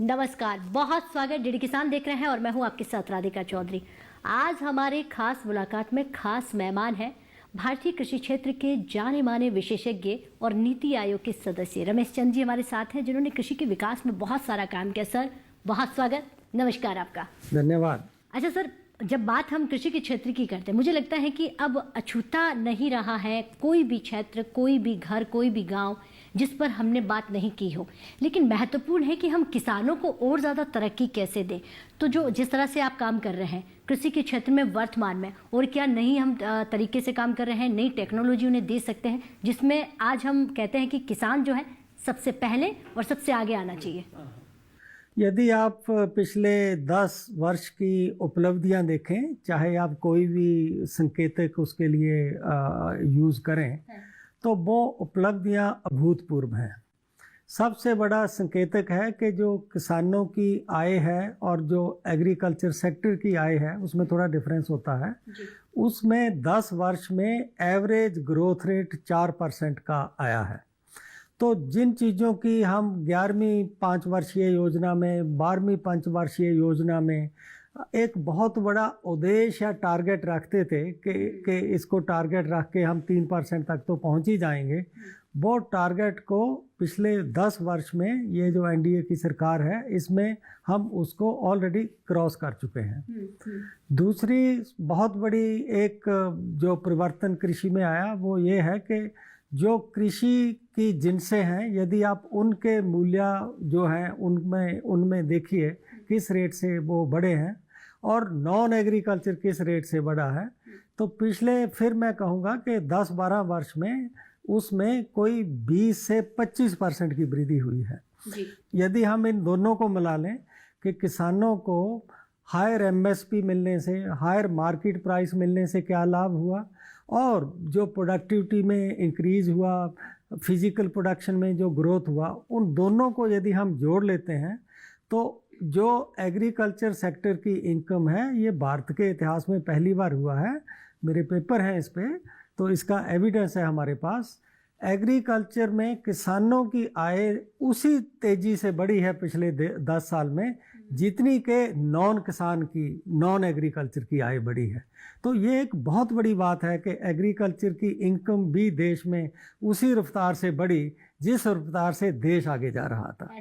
नमस्कार, बहुत स्वागत। डीडी किसान देख रहे हैं और मैं हूं आपके साथ राधिका चौधरी। आज हमारे खास मुलाकात में खास मेहमान हैं भारतीय कृषि क्षेत्र के जाने माने विशेषज्ञ और नीति आयोग के सदस्य रमेश चंद जी हमारे साथ हैं, जिन्होंने कृषि के विकास में बहुत सारा काम किया। सर, बहुत स्वागत, नमस्कार आपका। धन्यवाद। अच्छा सर, जब बात हम कृषि के क्षेत्र की करते हैं, मुझे लगता है कि अब अछूता नहीं रहा है कोई भी क्षेत्र, कोई भी घर, कोई भी गांव जिस पर हमने बात नहीं की हो। लेकिन महत्वपूर्ण है कि हम किसानों को और ज़्यादा तरक्की कैसे दें। तो जो जिस तरह से आप काम कर रहे हैं कृषि के क्षेत्र में वर्तमान में, और क्या नहीं हम तरीके से काम कर रहे हैं, नई टेक्नोलॉजी उन्हें दे सकते हैं, जिसमें आज हम कहते हैं कि किसान जो है सबसे पहले और सबसे आगे आना चाहिए। यदि आप पिछले 10 वर्ष की उपलब्धियां देखें, चाहे आप कोई भी संकेतक उसके लिए यूज़ करें, तो वो उपलब्धियां अभूतपूर्व हैं। सबसे बड़ा संकेतक है कि जो किसानों की आय है और जो एग्रीकल्चर सेक्टर की आय है उसमें थोड़ा डिफरेंस होता है। उसमें 10 वर्ष में एवरेज ग्रोथ रेट 4% का आया है। तो जिन चीज़ों की हम 11वीं 5 वर्षीय योजना में, 12वीं 5 वर्षीय योजना में एक बहुत बड़ा उद्देश्य या टारगेट रखते थे कि इसको टारगेट रख के हम 3% तक तो पहुंच ही जाएंगे, वो टारगेट को पिछले 10 वर्ष में ये जो एनडीए की सरकार है इसमें हम उसको ऑलरेडी क्रॉस कर चुके हैं। दूसरी बहुत बड़ी एक जो परिवर्तन कृषि में आया वो ये है कि जो कृषि की जिनसे हैं, यदि आप उनके मूल्य जो हैं उनमें देखिए किस रेट से वो बढ़े हैं और नॉन एग्रीकल्चर किस रेट से बढ़ा है, तो पिछले फिर मैं कहूँगा कि 10-12 वर्ष में उसमें कोई 20 से 25% की वृद्धि हुई है जी। यदि हम इन दोनों को मिला लें कि किसानों को हायर एमएसपी मिलने से, हायर मार्केट प्राइस मिलने से क्या लाभ हुआ, और जो प्रोडक्टिविटी में इंक्रीज हुआ, फिजिकल प्रोडक्शन में जो ग्रोथ हुआ, उन दोनों को यदि हम जोड़ लेते हैं तो जो एग्रीकल्चर सेक्टर की इनकम है ये भारत के इतिहास में पहली बार हुआ है। मेरे पेपर हैं इस पे, तो इसका एविडेंस है हमारे पास। एग्रीकल्चर में किसानों की आय उसी तेजी से बढ़ी है पिछले 10 साल में जितनी के नॉन किसान की, नॉन एग्रीकल्चर की आय बढ़ी है। तो ये एक बहुत बड़ी बात है कि एग्रीकल्चर की इनकम भी देश में उसी रफ्तार से बढ़ी जिस रफ्तार से देश आगे जा रहा था।